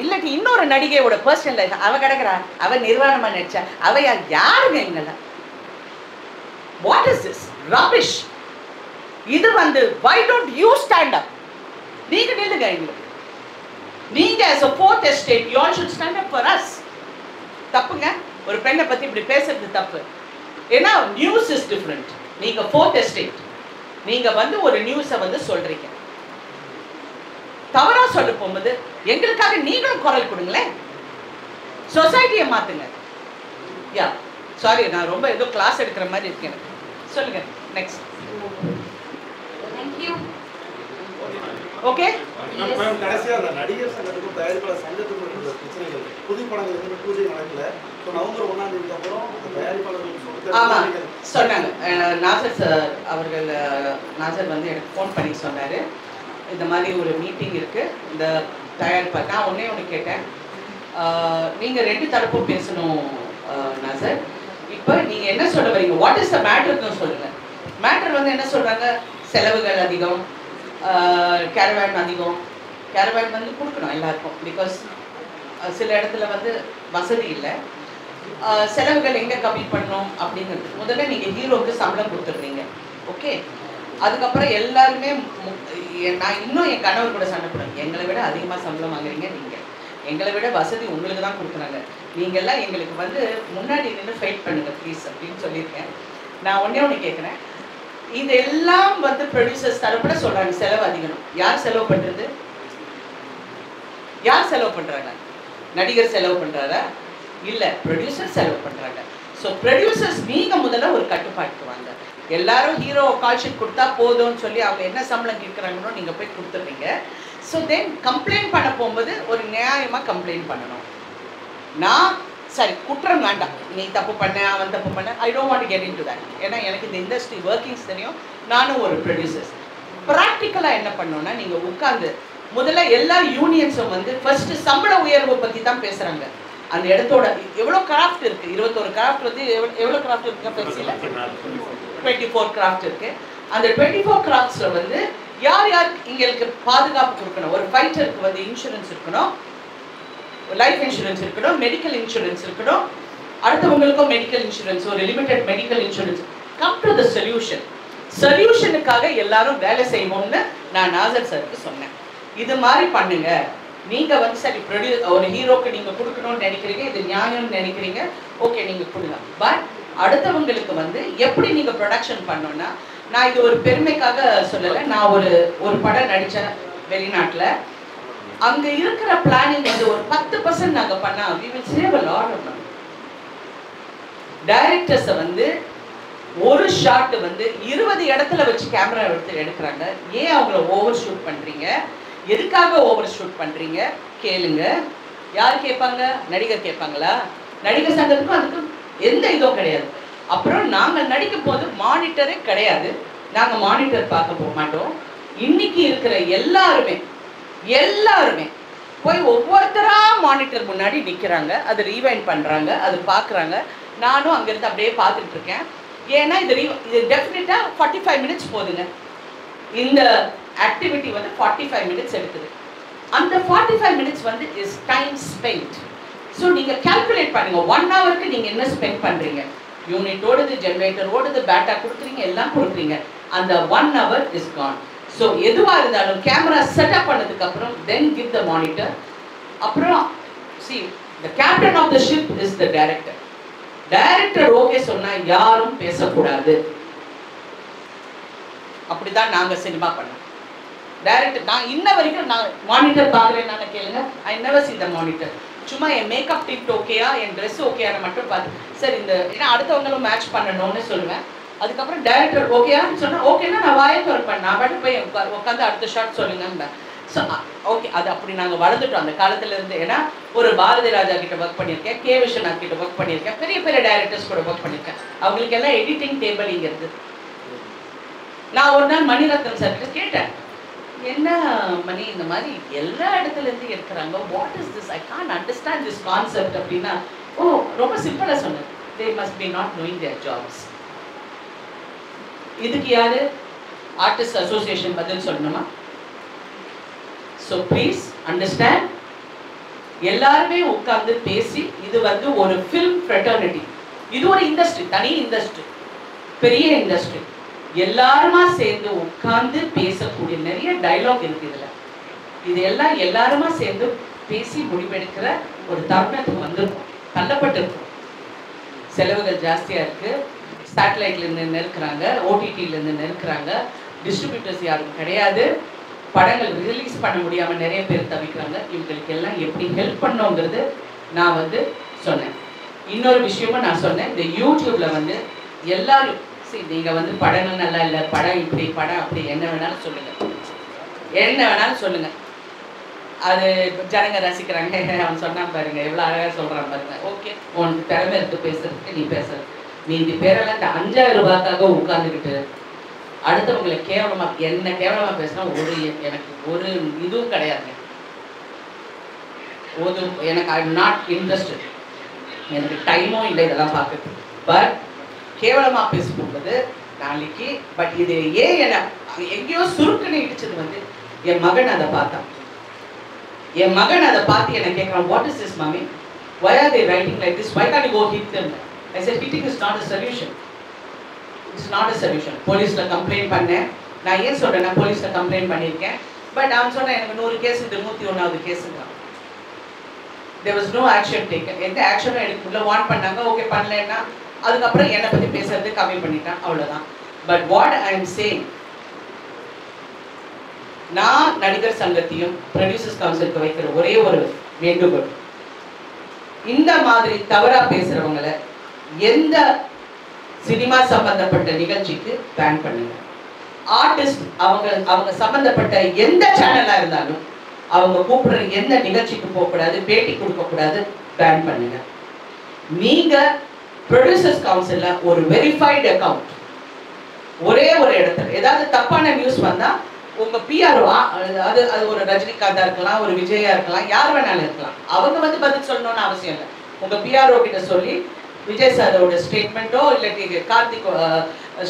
இல்லாட்டி இன்னொரு நடிகையோட பர்சனல் லைஃப், அவள் கிடக்குறா, அவள் நிர்வாணமாக நடிச்சா, அவள் யாருங்க எங்கெல்லாம்? What is this rubbish? இது வந்து why don't you stand up? நீங்க நில்லுங்க. எங்களுக்கு நீங்க as a fourth estate you all should stand up for us. தப்புங்க, ஒரு பெண்ணை பத்தி இப்படி பேசுறது தப்பு. ஏன்னா நியூஸ் இஸ் டிஃப்ரெண்ட். நீங்க fourth estate, நீங்க வந்து ஒரு நியூஸை வந்து சொல்றீங்க, தவறா சொல்ல போகும்போது எங்களுக்காக நீங்களும் குரல் கொடுங்களேன், சொசைட்டியை மாத்துங்க. யா சாரி, நான் ரொம்ப ஏதோ கிளாஸ் எடுக்கிற மாதிரி இருக்கேன். சொல்லுங்க நெக்ஸ்ட். தேங்க்யூ. ஓகே, கடைசியா அந்த நடிகர் சங்கத்துக்கும் தயாரிப்பாளர் சங்கத்துக்கும் இருக்கிற பிரச்சனைகள், புது படங்கள் எதுவுமே பூஜை நடக்கல. நவம்பர் 1ஆம் தேதிக்கு அப்புறம் அந்த தயாரிப்பாளர்கள் ஆமாம் சொன்னாங்க. நாசர் சார் அவர்கள், நாசர் வந்து எனக்கு ஃபோன் பண்ணி சொன்னார், இந்த மாதிரி ஒரு மீட்டிங் இருக்குது இந்த தயாரிப்பாளர். நான் ஒன்று கேட்டேன், நீங்கள் 2 தரப்பும் பேசணும் நாசர். இப்போ நீங்கள் என்ன சொல்ல வரீங்க, வாட் இஸ் த மேட்டர்னு சொல்லுங்கள். மேட்டர் வந்து என்ன சொல்கிறாங்க, செலவுகள் அதிகம், கேரவேன் அதிகம். கேரவேன் வந்து கொடுக்கணும் எல்லாருக்கும், பிகாஸ் சில இடத்துல வந்து வசதி இல்லை. செலவுகள் எங்கே கம்மி பண்ணணும் அப்படிங்கிறது முதல்ல நீங்கள் ஹீரோவுக்கு சம்பளம் கொடுத்துட்றீங்க. ஓகே, அதுக்கப்புறம் எல்லாருமே நான் இன்னும் என் கணவர் கூட சண்டை போடுறேன், எங்களை விட அதிகமாக சம்பளம் வாங்குறீங்க நீங்கள், எங்களை விட வசதி உங்களுக்கு தான் கொடுக்குறாங்க, நீங்கள்லாம் எங்களுக்கு வந்து முன்னாடி நின்று ஃபைட் பண்ணுங்கள் ப்ளீஸ் அப்படின்னு சொல்லியிருக்கேன். நான் ஒன்று கேட்குறேன், இதெல்லாம் வந்து ப்ரொடியூசர்ஸ் தரப்பட சொல்கிறாங்க செலவு அதிகம். யார் செலவு பண்ணுறது? யார் செலவு பண்ணுறாங்க? நடிகர் செலவு பண்ணுறாரா? இல்லை, ப்ரொடியூசர் செலவு பண்ணுறாங்க. ஸோ ப்ரொடியூசர்ஸ் நீங்கள் முதல்ல ஒரு கட்டுப்பாட்டுக்கு வாங்க. எல்லாரும் ஹீரோ கால் ஷீட் கொடுத்தா போதும்னு சொல்லி அவங்க என்ன சம்பளம் கேட்குறாங்கன்னு நீங்கள் போய் கொடுத்துட்றீங்க. ஸோ தென் கம்ப்ளைண்ட் பண்ண போகும்போது ஒரு நியாயமாக கம்ப்ளைண்ட் பண்ணணும். நான் சரி குற்றம் வேண்டாம், நீ தப்பு பண்ண அவன் தப்பு பண்ண, I don't want to get into that. ஏன்னா எனக்கு இந்த இண்டஸ்ட்ரி ஒர்க்கிங்ஸ் தெரியும், நானும் ஒரு ப்ரொடியூசர்ஸ். ப்ராக்டிக்கலாக என்ன பண்ணோன்னா, நீங்கள் உட்காந்து முதல்ல எல்லா யூனியன்ஸும் வந்து ஃபர்ஸ்ட் சம்பள உயர்வை பற்றி தான் பேசுகிறாங்க. அந்த இடத்தோட எவ்வளோ கிராஃப்ட் இருக்குது, 21 கிராஃப்ட் வந்து எவ்வளோ கிராஃப்ட் இருக்குங்க பெருசில் 24 கிராஃப்ட் இருக்குது. அந்த 24 கிராஃப்ட்ஸில் வந்து யார் யார் எங்களுக்கு பாதுகாப்பு கொடுக்கணும். ஒரு ஃபைட்டருக்கு வந்து இன்சூரன்ஸ் இருக்கணும், லைஃப் இன்சூரன்ஸ் இருக்கணும், மெடிக்கல் இன்சூரன்ஸ் இருக்கணும், அடுத்தவங்களுக்கும் மெடிக்கல் இன்சூரன்ஸ், ஒரு limited medical insurance. Come to the solution. சொல்யூஷனுக்காக எல்லாரும் வேலை செய்வோம்னு நான் நாசர் சாருக்கு சொன்னேன். இது மாதிரி பண்ணுங்க. நீங்கள் வந்து சரி ஒரு ஹீரோக்கு நீங்கள் கொடுக்கணும்னு நினைக்கிறீங்க, இது நியாயம்னு நினைக்கிறீங்க, ஓகே நீங்கள் கொடுங்க. பட் அடுத்தவங்களுக்கு வந்து எப்படி நீங்கள் ப்ரொடக்ஷன் பண்ணோன்னா, நான் இது ஒரு பெருமைக்காக சொல்லலை, நான் ஒரு படம் நடித்தேன் வெளிநாட்டில். அங்கே இருக்கிற பிளானிங் வந்து ஒரு 10% நாங்கள் பண்ணால் we will save a lot of money. டைரக்டர்ஸை வந்து ஒரு ஷாட் வந்து 20 இடத்துல வச்சு கேமரா எடுக்கிறாங்க. ஏன் அவங்கள ஓவர் ஷூட் பண்ணுறீங்க, எதுக்காக ஓவர் ஷூட் பண்ணுறீங்க கேளுங்க. யார் கேட்பாங்க? நடிகர் கேட்பாங்களா? நடிகர் சங்கத்துக்கும் அதுக்கும் எந்த இதுவும் கிடையாது. அப்புறம் நாங்கள் நடிக்கும் போது மானிட்டரே கிடையாது, நாங்கள் மானிட்டர் பார்க்க போக மாட்டோம். இன்னைக்கு இருக்கிற எல்லாருமே போய் ஒவ்வொருத்தரா மானிட்டர் முன்னாடி நிற்கிறாங்க, அது ரீவைண்ட் பண்ணுறாங்க, அது பார்க்குறாங்க. நானும் அங்கேருந்து அப்படியே பார்த்துட்டு இருக்கேன். ஏன்னா இது டெஃபினட்டாக 45 மினிட்ஸ் போதுங்க. இந்த ஆக்டிவிட்டி வந்து 45 மினிட்ஸ் எடுக்குது. அந்த 45 மினிட்ஸ் வந்து இஸ் டைம் ஸ்பெண்ட். ஸோ நீங்கள் கால்குலேட் பண்ணுங்க, 1 ஹவருக்கு நீங்கள் என்ன ஸ்பெண்ட் பண்ணுறீங்க. யூனிட் ஓடுது, ஜென்ரேட்டர் ஓடுது, பேட்டா கொடுக்குறீங்க, எல்லாம் கொடுக்குறீங்க. அந்த 1 hour இஸ் கான். ஸோ எதுவாக இருந்தாலும் கேமரா செட்டப் பண்ணதுக்கப்புறம் தென் கிவ் த மானிட்டர். அப்புறம் see the captain of the ship is the director. Director okay சொன்னால் யாரும் பேசக்கூடாது. அப்படிதான் நாங்கள் சினிமா பண்ணோம். டைரக்டர் நான் இன்ன வரைக்கும் நான் மானிட்டர் பார்க்குறேன், நான் கேளுங்க, I never see the monitor. சும்மா என் மேக்கப் டிப் ஓகேயா, என் ட்ரெஸ் ஓகேயான மட்டும் பார்த்து சரி இந்த ஏன்னா அடுத்தவங்களும் மேட்ச் பண்ணணும்னு சொல்லுவேன். அதுக்கப்புறம் டைரக்டர் ஓகேயான்னு சொன்னால் ஓகேன்னா நான் வாயை திறப்பேன், நான் பாட்டு போய் உட்காந்து அடுத்த ஷாட் சொல்லுங்க. ஸோ ஓகே, அது அப்படி நாங்கள் வளர்ந்துட்டோம் அந்த காலத்துலேருந்து. ஏன்னா ஒரு பாரதி ராஜா கிட்ட ஒர்க் பண்ணியிருக்கேன், கே விஸ்வநாத் கிட்ட ஒர்க் பண்ணியிருக்கேன், பெரிய பெரிய டைரக்டர்ஸ் கூட ஒர்க் பண்ணியிருக்கேன். அவங்களுக்கு எல்லாம் எடிட்டிங் டேபிள் இங்கே இருக்குது. நான் ஒரு நாள் மணிரத்னம் சார் கிட்ட கேட்டேன், என்ன மணி இந்த மாதிரி எல்லா இடத்துலேருந்து இருக்கிறாங்க, what is this, I can't understand this concept அப்படின்னா, ஓ ரொம்ப சிம்பிளாக சொன்னேன், they must be not knowing there jobs. இதுக்கு யாரு ஆர்டிஸ்ட் அசோசியேஷன் பதில் சொல்லணுமா? ஸோ ப்ளீஸ் அண்டர்ஸ்டாண்ட், எல்லாருமே உட்கார்ந்து பேசி, இது வந்து ஒரு ஃபில்ம் ஃப்ரெட்டர்னிட்டி, இது ஒரு இண்டஸ்ட்ரி, தனி இண்டஸ்ட்ரி, பெரிய இண்டஸ்ட்ரி. எல்லாருமா சேர்ந்து உட்கார்ந்து பேசக்கூடிய நிறைய டைலாக் இருக்கு இதுல. இது எல்லாம் எல்லாருமா சேர்ந்து பேசி முடிவெடுக்கிற ஒரு தருணத்துக்கு வந்திருக்கும், தள்ளப்பட்டிருக்கும். செலவுகள் ஜாஸ்தியா இருக்கு, சேட்டலைட்ல இருந்து நெருக்கிறாங்க, ஓடிடில இருந்து நெருக்கிறாங்க, டிஸ்ட்ரிபியூட்டர்ஸ் யாரும் கிடையாது. படங்கள் ரிலீஸ் பண்ண முடியாமல் நிறைய பேர் தவிக்கிறாங்க. இவங்களுக்கு எல்லாம் எப்படி ஹெல்ப் பண்ணோங்கிறது நான் வந்து சொன்னேன். இன்னொரு விஷயமும் நான் சொன்னேன், இந்த யூடியூப்ல வந்து எல்லாரும் சரி நீங்கள் வந்து படங்கள் நல்லா இல்லை, படம் இப்படி படம் அப்படி என்ன வேணாலும் சொல்லுங்கள், என்ன வேணாலும் சொல்லுங்கள், அது ஜனங்க ரசிக்கிறாங்க. அவன் சொன்னான் பாருங்க, எவ்வளோ அழகாக சொல்கிறான் பாருங்க. ஓகே, உனக்கு திறமை எடுத்து பேசுறதுக்கு நீ பேசுறது. மீதி பேரெல்லாம் இந்த 5000 ரூபாய்க்காக உட்காந்துக்கிட்டு அடுத்தவங்களை கேவலமாக என்ன கேவலமாக பேசினா எனக்கு ஒரு இதுவும் கிடையாதுங்க. எனக்கு ஐ எம் நாட் இன்ட்ரெஸ்டட், எனக்கு டைமும் இல்லை இதெல்லாம் பார்க்குறது. பட் கேவலமாக பேசிக்கொண்டது நாளைக்கு. பட் இது ஏன் என்ன எங்கேயோ சுருக்குன்னு இடிச்சது வந்து என் மகன் அதை பார்த்தான். என் மகன் அதை பார்த்து என்ன கேட்குறான், what is this mummy, why are they writing like this, why can't you go hit them? I said hitting is not a solution, it's not a solution. போலீஸ்ல கம்ப்ளைண்ட் பண்ணேன். நான் ஏன் சொல்றேன்னா போலீஸ்ல கம்ப்ளைண்ட் பண்ணியிருக்கேன். பட் அவன் சொன்னேன் எனக்கு 100 கேஸ், இது 101வது கேஸுங்கிறான். there was no action taken. எந்த ஆக்ஷனும் எடுக்க முடியல. வார்ன் பண்ணாங்க, ஓகே பண்ணலன்னா அதுக்கப்புறம் என்னை பற்றி பேசுறது கம்மி பண்ணிட்டான், அவ்வளோதான். But what I am saying, நான் நடிகர் சங்கத்தையும் ப்ரொடியூசர்ஸ் கவுன்சிலுக்கு வைக்கிற ஒரே ஒரு வேண்டுகோள், இந்த மாதிரி தவறா பேசுறவங்களை எந்த சினிமா சம்பந்தப்பட்ட நிகழ்ச்சிக்கு பேன் பண்ணுங்க. ஆர்டிஸ்ட் அவங்க சம்பந்தப்பட்ட எந்த சேனலா இருந்தாலும் அவங்க கூப்பிடுற எந்த நிகழ்ச்சிக்கு போகக்கூடாது, பேட்டி கொடுக்கக்கூடாது, பேன் பண்ணுங்க. நீங்க ப்ரொடியூசர்ஸ் கவுன்சில்ல ஒரு வெரிஃபைடு அக்கவுண்ட், ஒரே ஒரு இடத்துல ஏதாவது தப்பான நியூஸ் வந்தா உங்க பிஆர்ஓ, அது ஒரு ரஜினிகாந்தா இருக்கலாம், ஒரு விஜயா இருக்கலாம், யார் வேணாலும் இருக்கலாம், அவங்க வந்து பதில் சொல்லணும்னு அவசியம் இல்லை. உங்க பிஆர்ஓ கிட்ட சொல்லி விஜய் சாரோட ஸ்டேட்மெண்ட்டோ இல்லாட்டி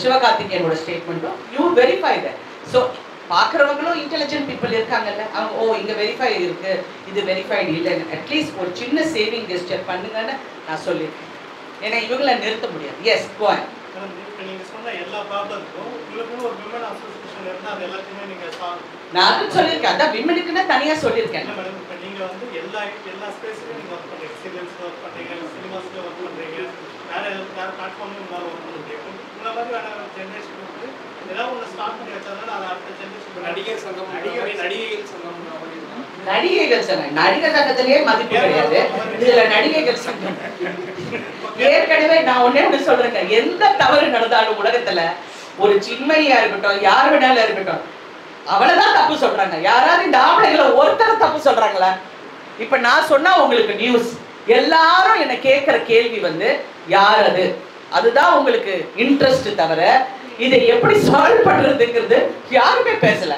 சிவகார்த்திகேயனோட ஸ்டேட்மெண்ட்டோ யூ வெரிஃபை தட். ஸோ பார்க்குறவங்களும் இன்டெலிஜென்ட் பீப்புள் இருக்காங்கல்ல, அவங்க ஓ இங்கே வெரிஃபை இருக்கு, இது வெரிஃபைடு இல்லைன்னு அட்லீஸ்ட் ஒரு சின்ன சேவிங் கெஸ்டர் பண்ணுங்கன்னு நான் சொல்லியிருக்கேன். ஏன்னா இவங்களை நிறுத்த முடியாது. எஸ் கோயன். நீங்க சொன்ன எல்லா ப்ராப்ளம்க்கும் உங்களுக்கு ஒரு விமன் அசோசியேஷன் இருந்தா அது எல்லாத்தையுமே நீங்க நானும் சொல்லியிருக்கேன். அதான் விமனுக்குன்னு தனியா சொல்லியிருக்கேன். மேடம் இப்போ நீங்க வந்து எல்லா ஸ்பேஸ்லயும் நீங்க ஒர்க் பண்றீங்க, எக்ஸ்பீரியன்ஸ் ஒர்க் பண்றீங்க, சினிமாஸ்ல ஒர்க் பண்றீங்க, வேற பிளாட்ஃபார்ம்ல உங்களால ஒர்க் பண்ண முடியும். உங்களை மாதிரி வேற ஜென்ரேஷன் வந்து ஏதாவது ஒன்று ஸ்டார்ட் பண்ணி வச்சாதான் அது அடுத்த ஜென்ரேஷன் நடிகர் சங்கம், நடிகைகள் சங்கம், நடிகைகள் சங்கம், நடிகர் சங்கத்திலேயே மதிப்பு கிடையாது, இதுல நடிகைகள் சங்கம். ஏற்கனவே நான் ஒண்ணு சொல்றேங்க, எந்த தவறு நடந்தாலும் உலகத்துல ஒரு சின்மையா இருக்கட்டும், யார் வேணாலும் இருக்கட்டும், அவளதான் தப்பு சொல்றாங்க. யாராவது இந்த ஆம்பளைகளை ஒருத்தர் தப்பு சொல்றாங்களா? இப்ப நான் சொன்னா உங்களுக்கு நியூஸ், எல்லாரும் என்ன கேட்கிற கேள்வி வந்து யார் அது, அதுதான் உங்களுக்கு இன்ட்ரெஸ்ட் தவிர இதை எப்படி சால்வ் பண்றதுங்கிறது யாருமே பேசல.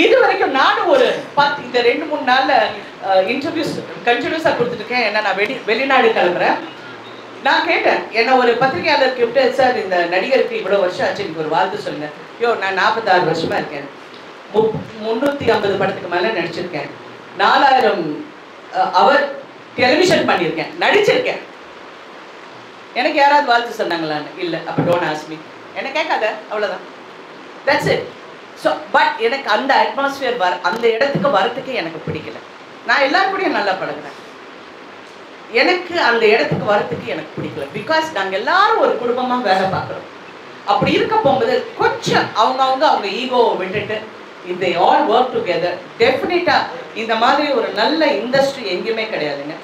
இது வரைக்கும் நானும் ஒரு இந்த 2-3 நாள்ல இன்டர்வியூஸ் கண்டினியூஸா கொடுத்துட்டு இருக்கேன். ஏன்னா நான் வெளிநாடு கிளம்புறேன். நான் கேட்டேன், என்ன ஒரு பத்திரிகையாளர் கூப்பிட்டு, சார் இந்த நடிகருக்கு இவ்வளவு வருஷம் ஆச்சு, எனக்கு ஒரு வாழ்த்து சொல்லுங்க. நான் 46 வருஷமா இருக்கேன், 350 படத்துக்கு மேல நடிச்சிருக்கேன், 4000 அவர் டெலிவிஷன் பண்ணியிருக்கேன், நடிச்சிருக்கேன். எனக்கு யாராவது வாழ்த்து சொன்னாங்களான்னு இல்லை. அப்போ டோன்ட் ஆஸ்க் மீ, என்ன கேட்காத, அவ்வளோதான், தட்ஸ் இட். ஸோ பட் எனக்கு அந்த அட்மாஸ்பியர் அந்த இடத்துக்கு வரத்துக்கு எனக்கு பிடிக்கல. நான் எல்லாரும் கூடயும் நல்லா பழகுறேன், எனக்கு அந்த இடத்துக்கு வரத்துக்கு எனக்கு பிடிக்கல. பிகாஸ் நாங்கள் எல்லாரும் ஒரு குடும்பமாக வேலை பார்க்குறோம். அப்படி இருக்க போகும்போது கொஞ்சம் அவங்க ஈகோவை விட்டுட்டு if they all work together, definitely இந்த மாதிரி ஒரு நல்ல இண்டஸ்ட்ரி எங்கேயுமே கிடையாதுங்க,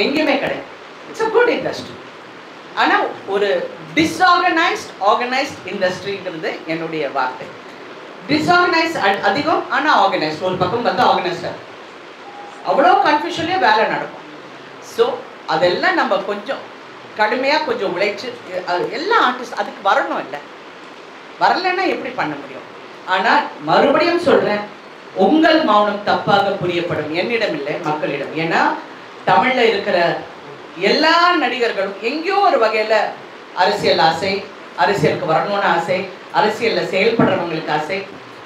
எங்கேயுமே கிடையாது. It's a good industry. ஆனால் ஒரு ஆர்கனைஸ்ட் இண்டஸ்ட்ரிங்கிறது என்னுடைய வார்த்தை. டிஸ்ஆர்கனைஸ் அதிகம், ஆனால் ஆர்கனைஸ்ட் ஒரு பக்கம் பார்த்தா ஆர்கனைஸ்டாக அவ்வளோ கன்ஃபியூஷன்லேயே வேலை நடக்கும். ஸோ அதெல்லாம் நம்ம கொஞ்சம் கடுமையாக கொஞ்சம் உழைச்சி எல்லா ஆர்டிஸ்ட் அதுக்கு வரணும். இல்லை வரலைன்னா எப்படி பண்ண முடியும்? ஆனால் மறுபடியும் சொல்கிறேன், உங்கள் மௌனம் தப்பாக புரியப்படும், என்னிடம் இல்லை மக்களிடம். ஏன்னா தமிழில் இருக்கிற எல்லா நடிகர்களும் எங்கேயோ ஒரு வகையில் அரசியல் ஆசை, அரசியலுக்கு வரணும்னு ஆசை, அரசியலில் செயல்படுறவங்களுக்கு ஆசை.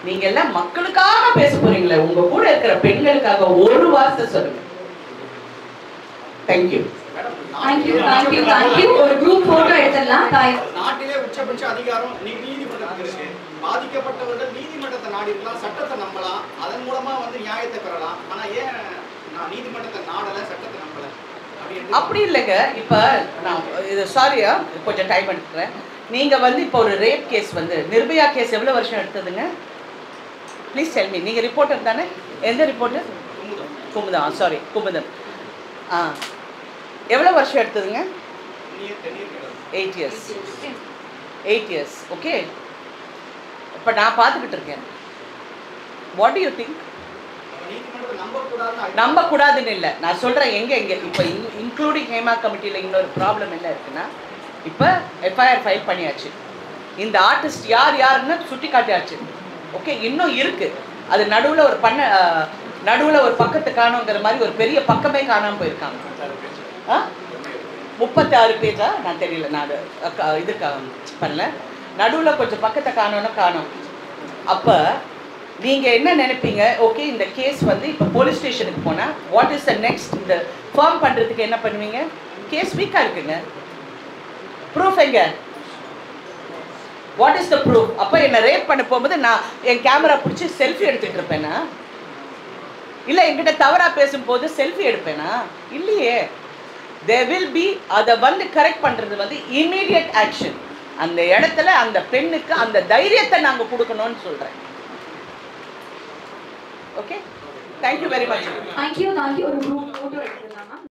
நீங்கள் எல்லாம் மக்களுக்காக பேச போறீங்களே, உங்கள் கூட இருக்கிற பெண்களுக்காக ஒரு வார்த்தை சொல்லுங்க. தேங்க்யூ. ஒரு குரூப் போட்டோ எடுத்துடலாம். நாட்டிலே உச்சபட்ச அதிகாரம் நீதிமன்றத்துக்கு இருக்கு. பாதிக்கப்பட்டவர்கள் நீதிமன்றத்தை நாடி இருக்கலாம், சட்டத்தை நம்பலாம், அதன் மூலமா வந்து நியாயத்தை பெறலாம். ஆனா ஏன் நான் நீதிமன்றத்தை நாடல, சட்டத்தை நம்பல? அப்படி இல்லைங்க. இப்போ நான் இது சாரியா கொஞ்சம் டைம் எடுத்துக்கிறேன். நீங்கள் வந்து இப்போ ஒரு ரேப் கேஸ் வந்து நிர்பயா கேஸ் எவ்வளோ வருஷம் எடுத்ததுங்க? Please tell me. நீங்கள் ரிப்போர்ட்டர் தானே? எந்த ரிப்போர்ட்டர்? குமுதம். சாரி, குமுதம். எவ்வளோ வருஷம் எடுத்ததுங்க? 8 years. 8 years. ஓகே. இப்போ நான் பார்த்துக்கிட்டு இருக்கேன். What to you think? நம்ப கூடாதுன்னு இல்லை, நான் சொல்கிறேன். எங்கே இப்போ இன்க்ளூடிங் ஹேமா கமிட்டியில் இன்னொரு ப்ராப்ளம் என்ன இருக்குன்னா, இப்போ எஃப்ஐஆர் ஃபைல் பண்ணியாச்சு. இந்த ஆர்டிஸ்ட் யாருன்னு சுட்டி காட்டியாச்சு. ஓகே, இன்னும் இருக்குது. அது நடுவில் ஒரு பக்கத்தை காணுங்கிற மாதிரி ஒரு பெரிய பக்கமே காணாமல் போயிருக்காங்க. 36 பேஜா? நான் தெரியல, நான் இது பண்ணல. நடுவில் கொஞ்சம் பக்கத்தை காணும். அப்போ நீங்கள் என்ன நினைப்பீங்க? ஓகே, இந்த கேஸ் வந்து இப்போ போலீஸ் ஸ்டேஷனுக்கு போனால் வாட் இஸ் த நெக்ஸ்ட்? இந்த ஃபார்ம் பண்ணுறதுக்கு என்ன பண்ணுவீங்க? கேஸ் வீக்காக இருக்குங்க, ப்ரூஃப் எங்க? What is the proof? அப்போ என்னை ரேப் பண்ண போகும்போது நான் என் கேமரா பிடிச்சி செல்ஃபி எடுத்துகிட்டு இருப்பேனா? இல்லை என்கிட்ட தவறாக பேசும்போது செல்ஃபி எடுப்பேனா? இல்லையே. there will be அதை வந்து கரெக்ட் பண்ணுறது வந்து இமீடியட் ஆக்ஷன். அந்த இடத்துல அந்த பெண்ணுக்கு அந்த தைரியத்தை நாங்கள் கொடுக்கணும்னு சொல்கிறேன். Okay, thank you very much. Thank you. ஒரு குரூப் ஃபோட்டோ எடுத்துக்கலாம்.